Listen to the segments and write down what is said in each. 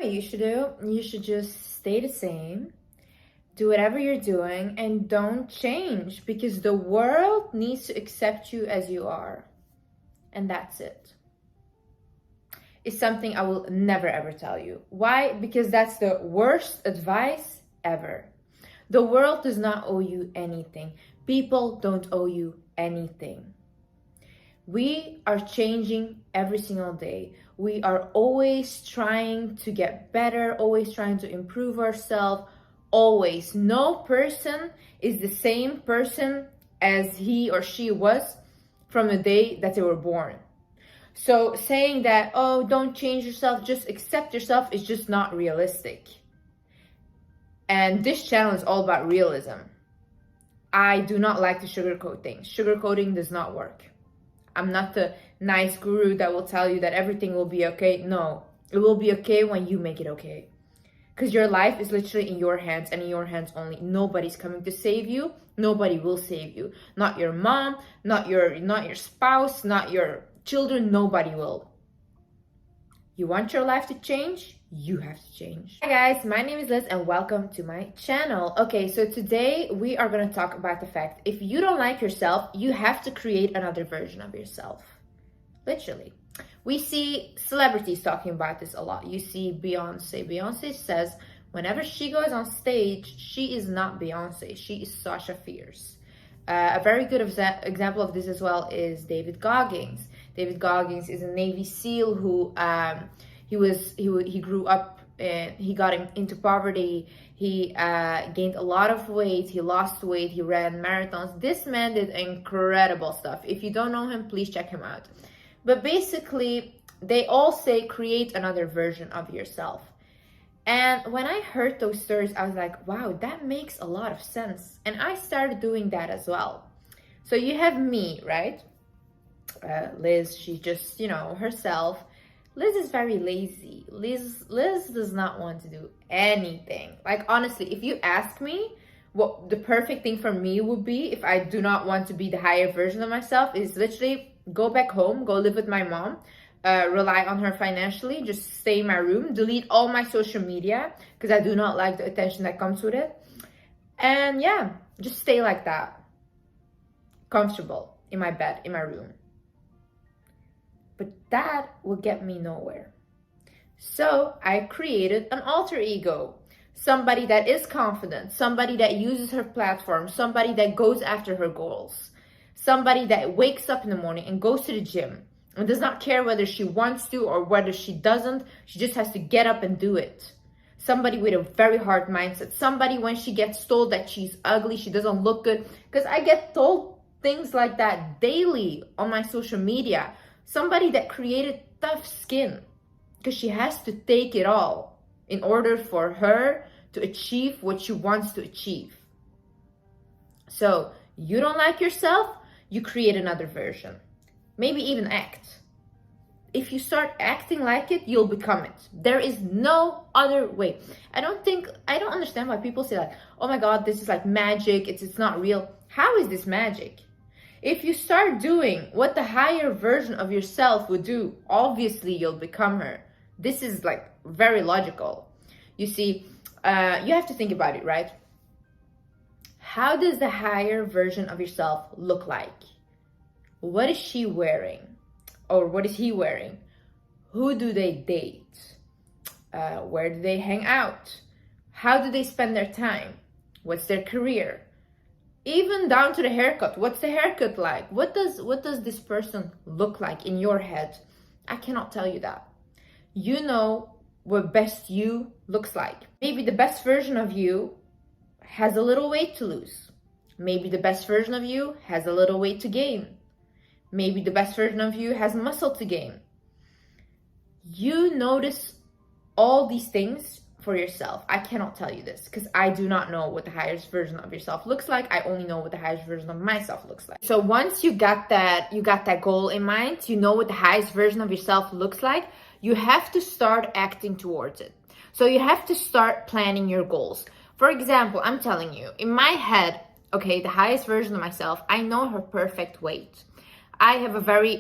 You should do, you should just stay the same, do whatever you're doing, and don't change, because the world needs to accept you as you are. And that's it. It's something I will never ever tell you. Why? Because that's the worst advice ever. The world does not owe you anything. People don't owe you anything. We are changing every single day. We are always trying to get better, always trying to improve ourselves, always. No person is the same person as he or she was from the day that they were born. So saying that, oh, don't change yourself, just accept yourself, is just not realistic. And this channel is all about realism. I do not like to sugarcoat things. Sugarcoating does not work. I'm not the nice guru that will tell you that everything will be okay. No, it will be okay when you make it okay. Because your life is literally in your hands, and in your hands only. Nobody's coming to save you. Nobody will save you. Not your mom, not your spouse, not your children. Nobody will. You want your life to change? You have to change. Hi guys, my name is Liz and welcome to my channel. Okay, so today we are going to talk about the fact if you don't like yourself, you have to create another version of yourself. Literally. We see celebrities talking about this a lot. You see Beyonce. Beyonce says whenever she goes on stage, she is not Beyonce. She is Sasha Fierce. A very good example of this as well is David Goggins. David Goggins is a Navy SEAL who he grew up and he got into poverty. He gained a lot of weight. He lost weight. He ran marathons. This man did incredible stuff. If you don't know him, please check him out. But basically, they all say create another version of yourself. And when I heard those stories, I was like, wow, that makes a lot of sense. And I started doing that as well. So you have me, right? Liz, she just, herself. Liz is very lazy. Liz does not want to do anything. Like, honestly, if you ask me what the perfect thing for me would be if I do not want to be the higher version of myself, is literally go back home, go live with my mom, rely on her financially, just stay in my room, delete all my social media because I do not like the attention that comes with it. And yeah, just stay like that. Comfortable in my bed, in my room. But that will get me nowhere. So I created an alter ego. Somebody that is confident, somebody that uses her platform, somebody that goes after her goals. Somebody that wakes up in the morning and goes to the gym and does not care whether she wants to or whether she doesn't. She just has to get up and do it. Somebody with a very hard mindset. Somebody, when she gets told that she's ugly, she doesn't look good. Because I get told things like that daily on my social media. Somebody that created tough skin because she has to take it all in order for her to achieve what she wants to achieve. So you don't like yourself, you create another version. Maybe even act. If you start acting like it, you'll become it. There is no other way. I don't understand why people say like, oh my God, this is like magic. It's not real. How is this magic? If you start doing what the higher version of yourself would do, obviously you'll become her. This is like very logical. You see, you have to think about it, right? How does the higher version of yourself look like? What is she wearing? Or what is he wearing? Who do they date? Where do they hang out? How do they spend their time? What's their career? Even down to the haircut. What's the haircut like? What does this person look like in your head? I cannot tell you that. You know what best you looks like. Maybe the best version of you has a little weight to lose. Maybe the best version of you has a little weight to gain. Maybe the best version of you has muscle to gain. You notice all these things for yourself. I cannot tell you this because I do not know what the highest version of yourself looks like. I only know what the highest version of myself looks like. So once you got that goal in mind, you know what the highest version of yourself looks like, you have to start acting towards it. So you have to start planning your goals. For example, I'm telling you, in my head, okay, the highest version of myself, I know her perfect weight. I have a very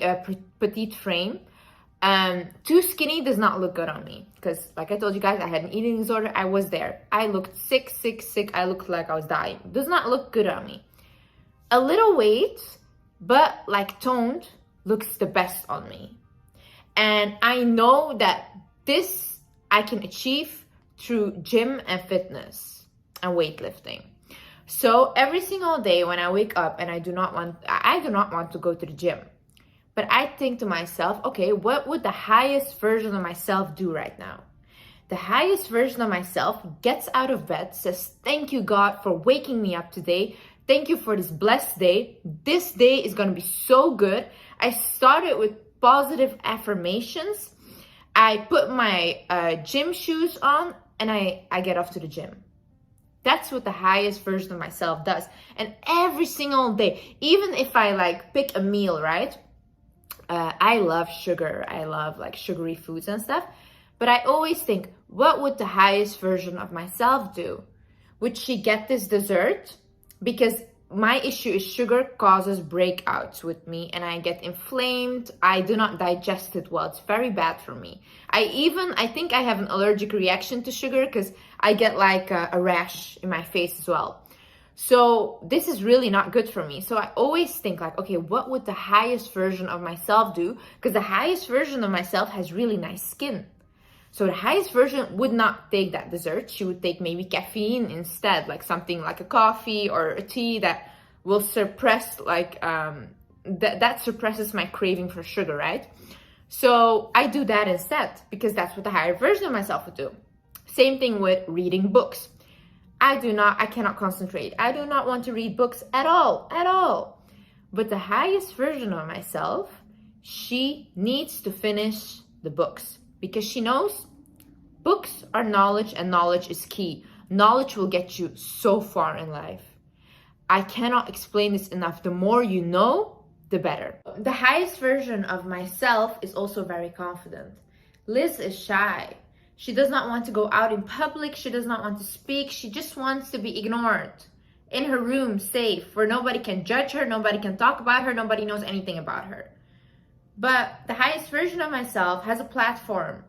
petite frame. Too skinny does not look good on me, because like I told you guys, I had an eating disorder. I was there. I looked sick. I looked like I was dying. Does not look good on me. A little weight, but like toned, looks the best on me. And I know that this I can achieve through gym and fitness and weightlifting. So every single day when I wake up and I do not want to go to the gym, but I think to myself, okay, what would the highest version of myself do right now? The highest version of myself gets out of bed, says, thank you, God, for waking me up today. Thank you for this blessed day. This day is going to be so good. I started with positive affirmations. I put my gym shoes on and I get off to the gym. That's what the highest version of myself does. And every single day, even if I like pick a meal, right? I love sugar. I love like sugary foods and stuff. But I always think, what would the highest version of myself do? Would she get this dessert? Because my issue is sugar causes breakouts with me and I get inflamed. I do not digest it well. It's very bad for me. I think I have an allergic reaction to sugar because I get like a rash in my face as well. So this is really not good for me. So I always think like, okay, what would the highest version of myself do? Because the highest version of myself has really nice skin. So the highest version would not take that dessert. She would take maybe caffeine instead, like something like a coffee or a tea that will suppress like, that suppresses my craving for sugar, right? So I do that instead because that's what the higher version of myself would do. Same thing with reading books. I cannot concentrate. I do not want to read books at all. But the highest version of myself, she needs to finish the books because she knows books are knowledge and knowledge is key. Knowledge will get you so far in life. I cannot explain this enough. The more you know, the better. The highest version of myself is also very confident. Liz is shy. She does not want to go out in public. She does not want to speak. She just wants to be ignored in her room, safe, where nobody can judge her, nobody can talk about her, nobody knows anything about her. But the highest version of myself has a platform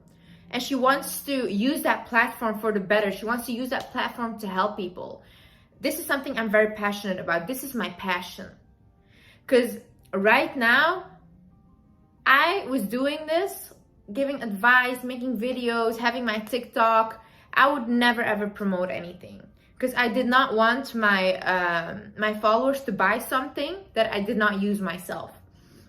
and she wants to use that platform for the better. She wants to use that platform to help people. This is something I'm very passionate about. This is my passion. Because right now, I was doing this, giving advice, making videos, having my TikTok. I would never ever promote anything because I did not want my followers to buy something that I did not use myself.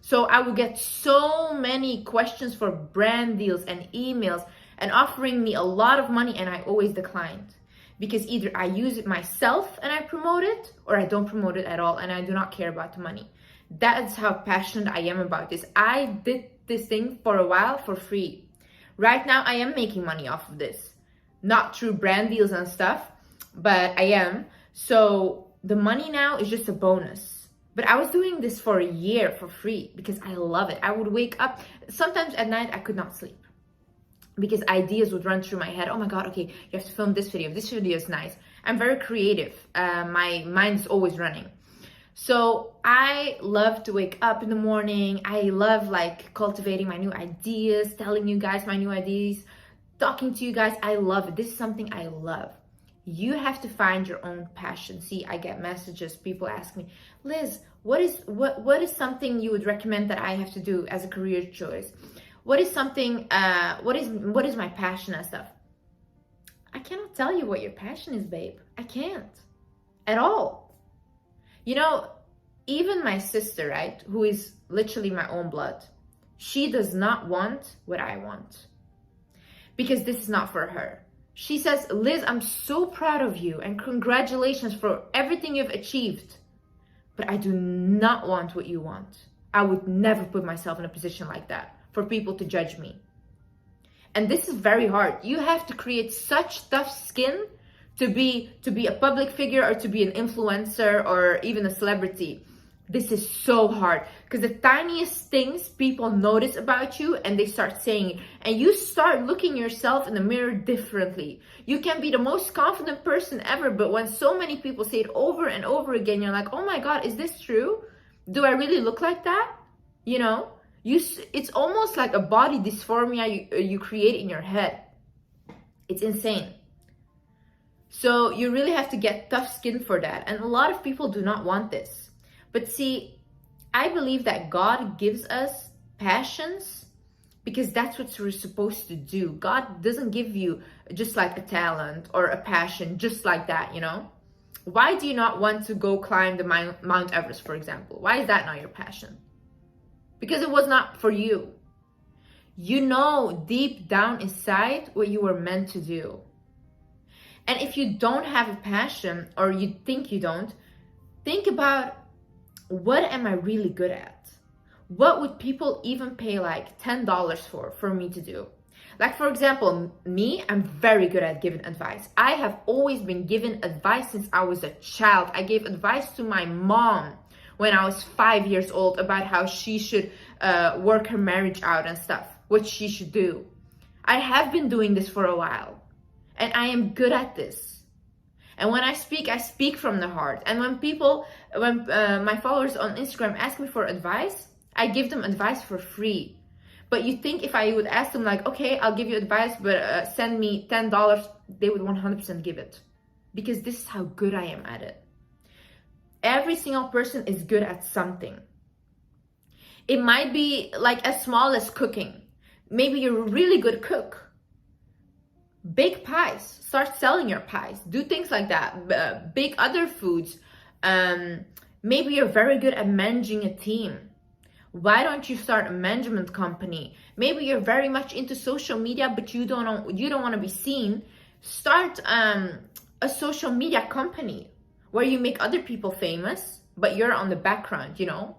So I would get so many questions for brand deals and emails and offering me a lot of money, and I always declined because either I use it myself and I promote it, or I don't promote it at all and I do not care about the money. That's how passionate I am about this. I did this thing for a while for free. Right now I am making money off of this, not through brand deals and stuff, but I am. So the money now is just a bonus. But I was doing this for a year for free because I love it. I would wake up, sometimes at night I could not sleep because ideas would run through my head. Oh my God, okay, you have to film this video. This video is nice. I'm very creative. My mind is always running. So I love to wake up in the morning. I love like cultivating my new ideas, telling you guys my new ideas, talking to you guys. I love it. This is something I love. You have to find your own passion. See, I get messages. People ask me, Liz, what is something you would recommend that I have to do as a career choice? What is something, what is my passion and stuff? I cannot tell you what your passion is, babe. I can't at all. You know, even my sister, right, who is literally my own blood, she does not want what I want because this is not for her. She says, Liz, I'm so proud of you and congratulations for everything you've achieved, but I do not want what you want. I would never put myself in a position like that for people to judge me. And this is very hard. You have to create such tough skin to be a public figure or to be an influencer or even a celebrity. This is so hard because the tiniest things people notice about you and they start saying it, and you start looking yourself in the mirror differently. You can be the most confident person ever, but when so many people say it over and over again, you're like, oh my God, is this true? Do I really look like that? You know, It's almost like a body dysphoria you create in your head. It's insane. So you really have to get tough skin for that. And a lot of people do not want this. But see, I believe that God gives us passions because that's what we're supposed to do. God doesn't give you just like a talent or a passion just like that, you know? Why do you not want to go climb the Mount Everest, for example? Why is that not your passion? Because it was not for you. You know deep down inside what you were meant to do. And if you don't have a passion, or you think you don't, think about, what am I really good at? What would people even pay like $10 for me to do? Like, for example, me, I'm very good at giving advice. I have always been given advice since I was a child. I gave advice to my mom when I was 5 years old about how she should work her marriage out and stuff, what she should do. I have been doing this for a while, and I am good at this. And when I speak from the heart. And when my followers on Instagram ask me for advice, I give them advice for free. But you think if I would ask them like, okay, I'll give you advice, but send me $10, they would 100% give it. Because this is how good I am at it. Every single person is good at something. It might be like as small as cooking. Maybe you're a really good cook. Bake pies. Start selling your pies. Do things like that. Bake other foods. Maybe you're very good at managing a team. Why don't you start a management company? Maybe you're very much into social media, but you don't want to be seen. Start a social media company where you make other people famous, but you're on the background, you know?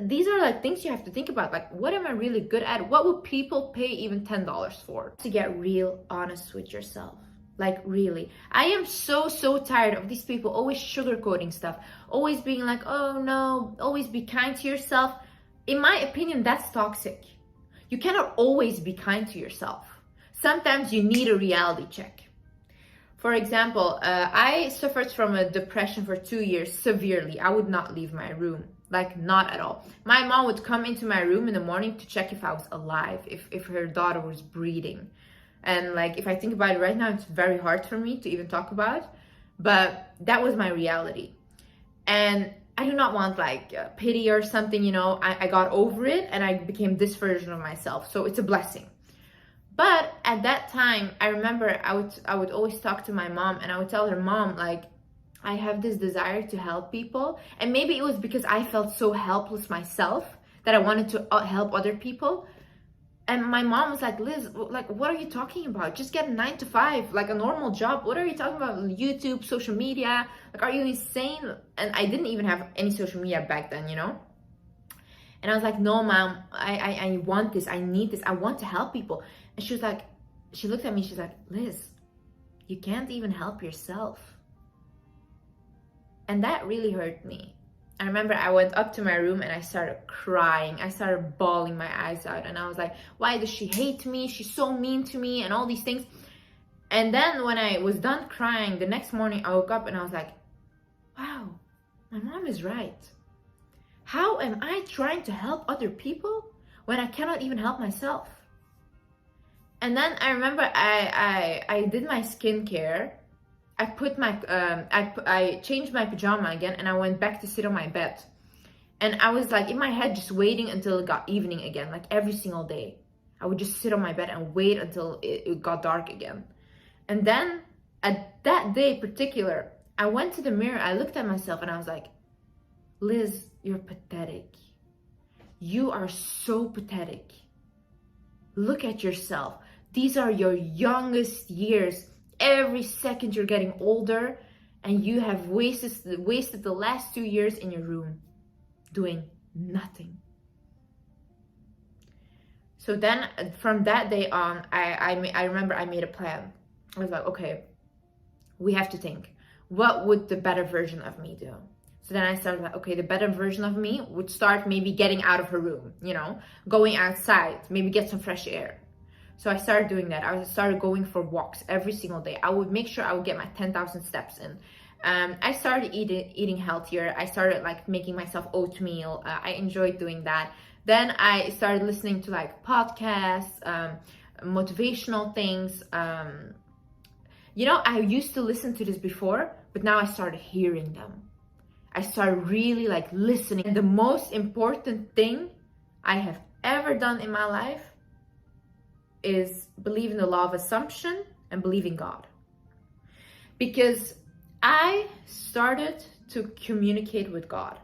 These are like things you have to think about. Like, what am I really good at? What would people pay even $10 for? To get real honest with yourself. Like, really. I am so tired of these people always sugarcoating stuff. Always being like, oh no, always be kind to yourself. In my opinion, that's toxic. You cannot always be kind to yourself. Sometimes you need a reality check. For example, I suffered from a depression for 2 years severely. I would not leave my room. Like, not at all. My mom would come into my room in the morning to check if I was alive, if her daughter was breathing. And like, if I think about it right now, it's very hard for me to even talk about. But that was my reality. And I do not want like pity or something, you know. I got over it and I became this version of myself. So it's a blessing. But at that time, I remember I would always talk to my mom, and I would tell her, Mom, like, I have this desire to help people. And maybe it was because I felt so helpless myself that I wanted to help other people. And my mom was like, Liz, like, what are you talking about? Just get a 9 to 5, like a normal job. What are you talking about? YouTube, social media? Like, are you insane? And I didn't even have any social media back then, you know? And I was like, no, Mom, I want this. I need this. I want to help people. And she was like, she looked at me. She's like, Liz, you can't even help yourself. And that really hurt me. I remember I went up to my room and I started crying. I started bawling my eyes out. And I was like, why does she hate me? She's so mean to me and all these things. And then when I was done crying, the next morning I woke up and I was like, wow, my mom is right. How am I trying to help other people when I cannot even help myself? And then I remember I did my skincare. I put my I changed my pajama again, and I went back to sit on my bed. And I was like in my head just waiting until it got evening again, like every single day. I would just sit on my bed and wait until it got dark again. And then at that day in particular, I went to the mirror, I looked at myself and I was like, Liz, you're pathetic. You are so pathetic. Look at yourself. These are your youngest years. Every second you're getting older, and you have wasted the last 2 years in your room doing nothing. So then from that day on, I remember I made a plan. I was like, okay, we have to think, what would the better version of me do? So then I started like, okay, the better version of me would start maybe getting out of her room, you know, going outside, maybe get some fresh air. So I started doing that. I started going for walks every single day. I would make sure I would get my 10,000 steps in. I started eating healthier. I started like making myself oatmeal. I enjoyed doing that. Then I started listening to like podcasts, motivational things. You know, I used to listen to this before, but now I started hearing them. I started really like listening. And the most important thing I have ever done in my life is believe in the law of assumption and believe in God. Because I started to communicate with God.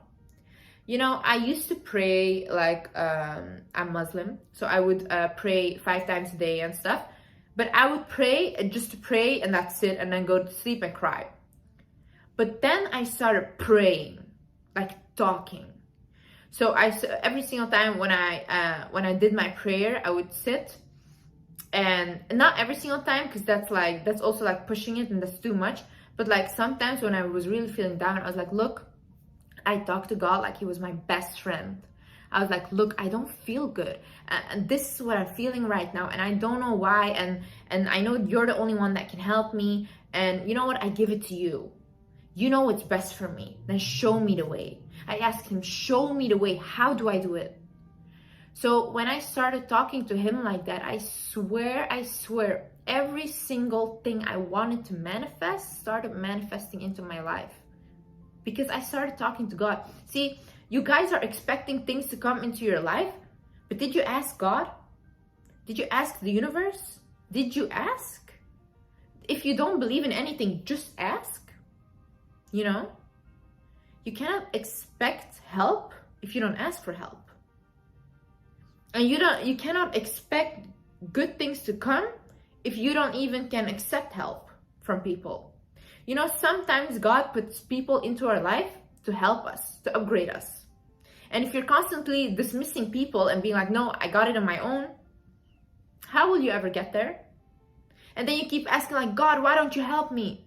You know, I used to pray like, I'm Muslim, so I would pray 5 times a day and stuff. But I would pray just to pray and that's it, and then go to sleep and cry. But then I started praying, like talking. So every single time when I did my prayer, I would sit, and not every single time, because that's also like pushing it and that's too much. But like sometimes when I was really feeling down, I was like, look, I talked to God like he was my best friend. I was like, look, I don't feel good. And this is what I'm feeling right now. And I don't know why. And I know you're the only one that can help me. And you know what? I give it to you. You know what's best for me. Then show me the way. I asked him, show me the way. How do I do it? So when I started talking to him like that, I swear, every single thing I wanted to manifest started manifesting into my life. Because I started talking to God. See, you guys are expecting things to come into your life, but did you ask God? Did you ask the universe? Did you ask? If you don't believe in anything, just ask. You know? You cannot expect help if you don't ask for help. And you cannot expect good things to come if you don't even can accept help from people. You know, sometimes God puts people into our life to help us, to upgrade us. And if you're constantly dismissing people and being like, no, I got it on my own, how will you ever get there? And then you keep asking like, God, why don't you help me?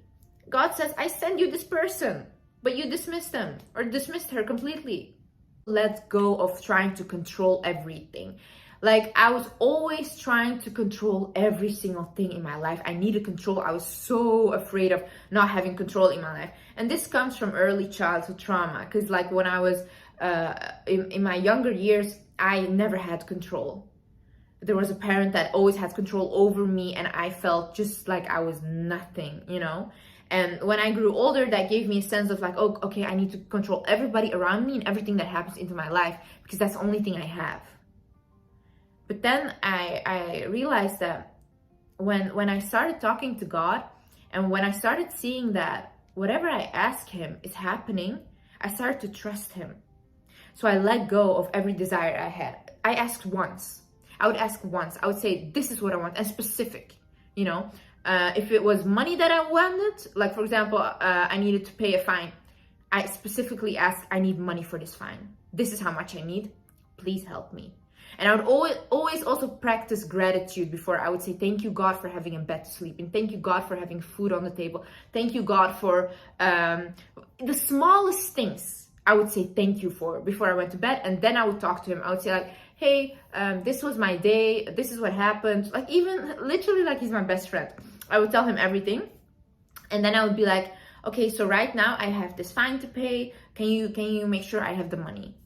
God says, I send you this person, but you dismissed them or dismissed her completely. Let go of trying to control everything. Like, I was always trying to control every single thing in my life. I needed control. I was so afraid of not having control in my life. And this comes from early childhood trauma. Because like when I was in my younger years, I never had control. There was a parent that always had control over me, and I felt just like I was nothing, you know? And when I grew older, that gave me a sense of like, oh, okay, I need to control everybody around me and everything that happens into my life, because that's the only thing I have. But then I realized that when I started talking to God, and when I started seeing that whatever I ask him is happening, I started to trust him. So I let go of every desire I had. I asked once. I would ask once. I would say, this is what I want, and specific, you know? If it was money that I wanted, like for example, I needed to pay a fine, I specifically asked, I need money for this fine. This is how much I need. Please help me. And I would always also practice gratitude before. I would say, thank you, God, for having a bed to sleep in. Thank you, God, for having food on the table. Thank you, God, for the smallest things I would say thank you for before I went to bed. And then I would talk to him. I would say like, hey, this was my day. This is what happened. Like, even literally like he's my best friend. I would tell him everything. And then I would be like, okay, so right now I have this fine to pay. Can you make sure I have the money?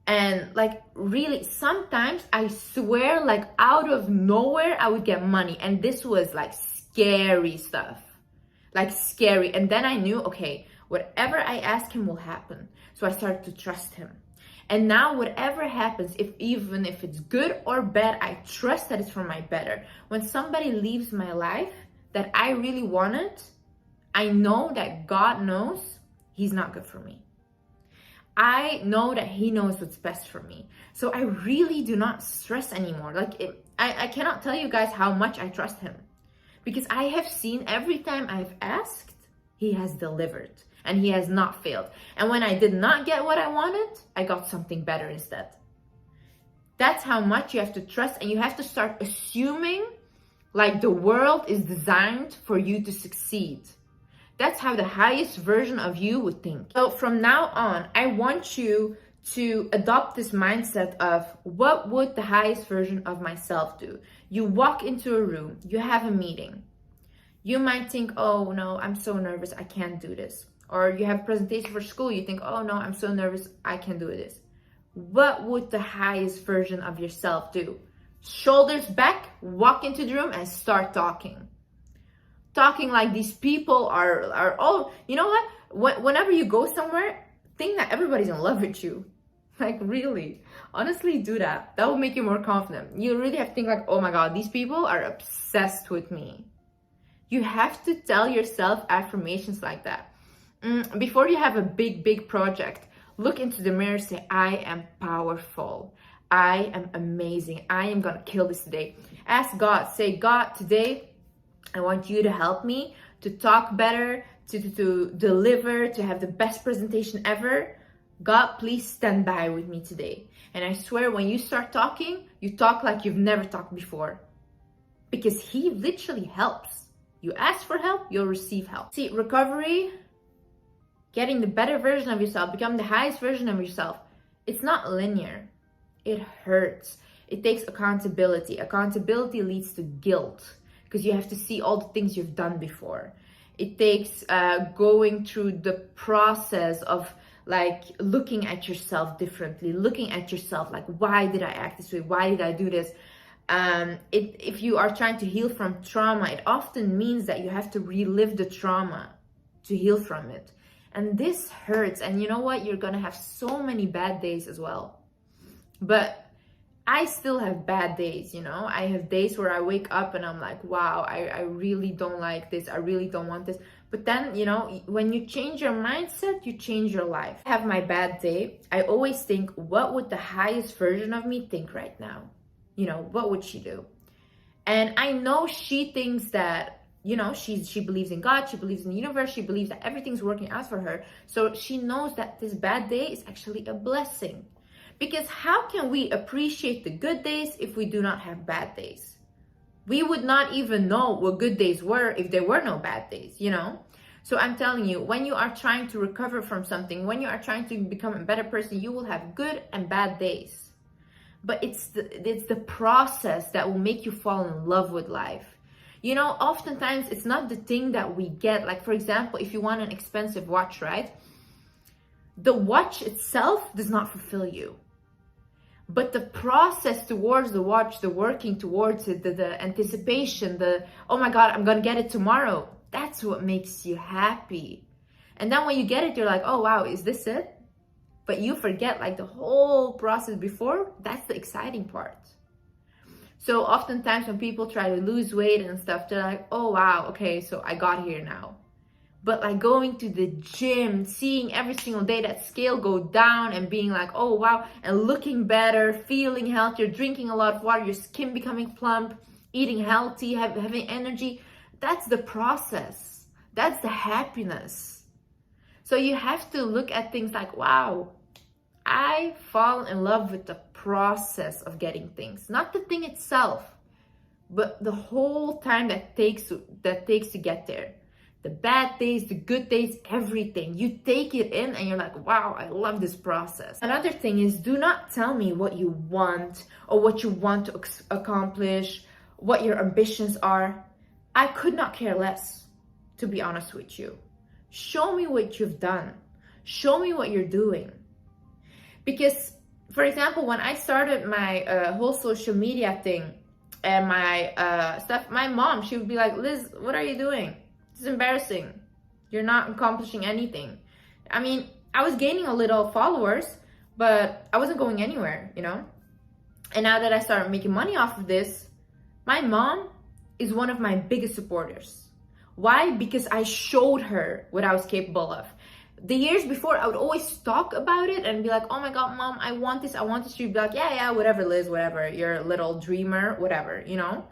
And like, really, sometimes I swear, like out of nowhere, I would get money. And this was like scary stuff, like scary. And then I knew, okay, whatever I ask him will happen. So I started to trust him. And now whatever happens, even if it's good or bad, I trust that it's for my better. When somebody leaves my life that I really wanted, I know that God knows he's not good for me. I know that he knows what's best for me. So I really do not stress anymore. Like, I cannot tell you guys how much I trust him. Because I have seen every time I've asked, he has delivered. And he has not failed. And when I did not get what I wanted, I got something better instead. That's how much you have to trust. And you have to start assuming like the world is designed for you to succeed. That's how the highest version of you would think. So from now on, I want you to adopt this mindset of what would the highest version of myself do? You walk into a room, you have a meeting. You might think, oh no, I'm so nervous, I can't do this. Or you have a presentation for school, you think, oh no, I'm so nervous, I can't do this. what would the highest version of yourself do? Shoulders back, walk into the room and start talking. Talking like these people are all, you know what? Whenever you go somewhere, think that everybody's in love with you. Like, really, honestly, do that. That will make you more confident. You really have to think like, oh my God, these people are obsessed with me. You have to tell yourself affirmations like that. Before you have a big project, look into the mirror, say, I am powerful. I am amazing. I am gonna kill this today. Ask God, say, God, today, I want you to help me to talk better, to deliver, to have the best presentation ever. God, please stand by with me today. And I swear, when you start talking, you talk like you've never talked before. Because He literally helps. You ask for help, you'll receive help. See, recovery, getting the better version of yourself, become the highest version of yourself, it's not linear. It hurts. It takes accountability. Accountability leads to guilt because you have to see all the things you've done before. It takes going through the process of like looking at yourself differently, looking at yourself like, why did I act this way? Why did I do this? If you are trying to heal from trauma, it often means that you have to relive the trauma to heal from it. And this hurts. And you know what? You're gonna have so many bad days as well. But I still have bad days, you know? I have days where I wake up and I'm like, wow, I really don't like this. I really don't want this. But then, you know, when you change your mindset, you change your life. I have my bad day. I always think, what would the highest version of me think right now? You know, what would she do? And I know she thinks that, you know, she believes in God, she believes in the universe, she believes that everything's working out for her. So she knows that this bad day is actually a blessing. Because how can we appreciate the good days if we do not have bad days? We would not even know what good days were if there were no bad days, you know? So I'm telling you, when you are trying to recover from something, when you are trying to become a better person, you will have good and bad days. But it's the process that will make you fall in love with life. You know, oftentimes it's not the thing that we get. Like, for example, if you want an expensive watch, right? The watch itself does not fulfill you. But the process towards the watch, the working towards it, the anticipation, oh my God, I'm gonna get it tomorrow. That's what makes you happy. And then when you get it, you're like, oh wow, is this it? But you forget like the whole process before, that's the exciting part. So oftentimes when people try to lose weight and stuff, they're like, oh wow, okay, so I got here now. But like going to the gym, seeing every single day that scale go down and being like, oh wow, and looking better, feeling healthier, drinking a lot of water, your skin becoming plump, eating healthy, having energy, that's the process. That's the happiness. So you have to look at things like, wow, I fall in love with the process of getting things, not the thing itself, but the whole time that takes to get there. The bad days, the good days, everything. You take it in and you're like, wow, I love this process. Another thing is, do not tell me what you want or what you want to accomplish, what your ambitions are. I could not care less, to be honest with you. Show me what you've done. Show me what you're doing. Because, for example, when I started my whole social media thing and my stuff, my mom, she would be like, Liz, what are you doing? It's embarrassing. You're not accomplishing anything. I mean, I was gaining a little followers, but I wasn't going anywhere, you know? And now that I started making money off of this, my mom is one of my biggest supporters. Why? Because I showed her what I was capable of. The years before, I would always talk about it and be like, oh my God, mom, I want this. She'd be like, yeah, whatever, Liz, whatever. You're a little dreamer, whatever, you know?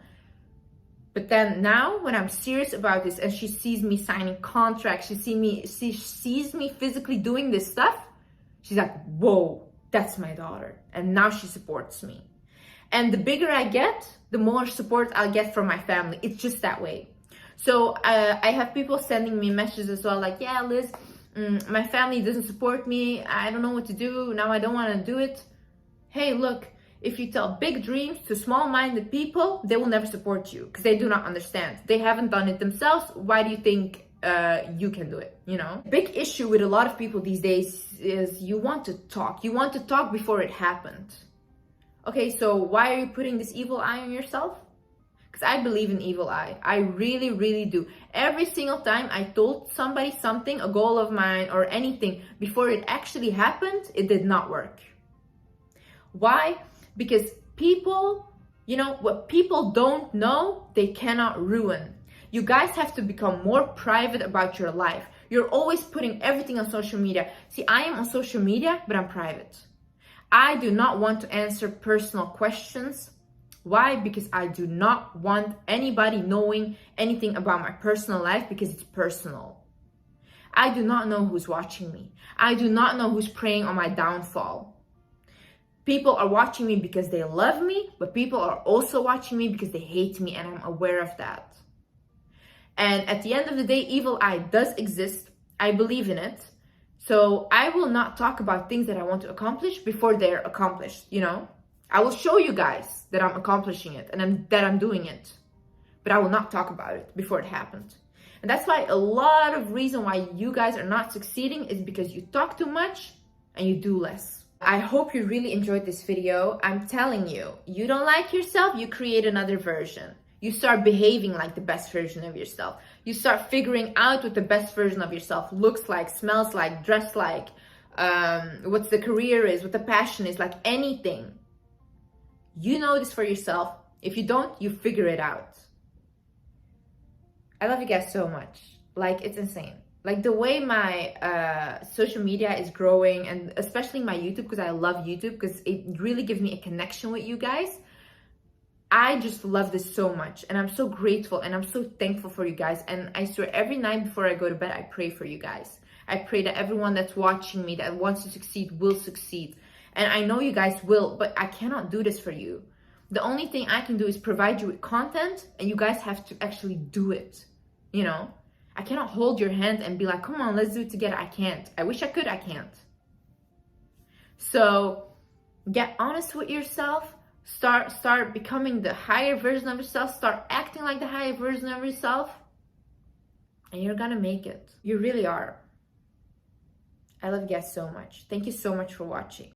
But then now when I'm serious about this and she sees me signing contracts, she sees me physically doing this stuff, she's like, whoa, that's my daughter. And now she supports me. And the bigger I get, the more support I'll get from my family. It's just that way. So I have people sending me messages as well, like, yeah, Liz, my family doesn't support me. I don't know what to do. Now I don't want to do it. Hey, look. If you tell big dreams to small-minded people, they will never support you because they do not understand. They haven't done it themselves. Why do you think you can do it, you know? Big issue with a lot of people these days is you want to talk. You want to talk before it happened. Okay, so why are you putting this evil eye on yourself? Because I believe in evil eye. I really, really do. Every single time I told somebody something, a goal of mine or anything, before it actually happened, it did not work. Why? Because people, you know, what people don't know, they cannot ruin. You guys have to become more private about your life. You're always putting everything on social media. See, I am on social media, but I'm private. I do not want to answer personal questions. Why? Because I do not want anybody knowing anything about my personal life because it's personal. I do not know who's watching me. I do not know who's preying on my downfall. People are watching me because they love me, but people are also watching me because they hate me, and I'm aware of that. And at the end of the day, evil eye does exist. I believe in it. So I will not talk about things that I want to accomplish before they're accomplished, you know? I will show you guys that I'm accomplishing it and that I'm doing it. But I will not talk about it before it happened. And that's why a lot of reason why you guys are not succeeding is because you talk too much and you do less. I hope you really enjoyed this video. I'm telling you, you don't like yourself, you create another version. You start behaving like the best version of yourself. You start figuring out what the best version of yourself looks like, smells like, dressed like, what the career is, what the passion is, like anything. You know this for yourself. If you don't, you figure it out. I love you guys so much. Like, it's insane. Like the way my social media is growing, and especially my YouTube, because I love YouTube, because it really gives me a connection with you guys. I just love this so much, and I'm so grateful, and I'm so thankful for you guys. And I swear, every night before I go to bed, I pray for you guys. I pray that everyone that's watching me, that wants to succeed, will succeed. And I know you guys will, but I cannot do this for you. The only thing I can do is provide you with content, and you guys have to actually do it, you know? I cannot hold your hand and be like, come on, let's do it together. I can't. I wish I could, I can't. So get honest with yourself. Start becoming the higher version of yourself. Start acting like the higher version of yourself. And you're gonna make it. You really are. I love you guys so much. Thank you so much for watching.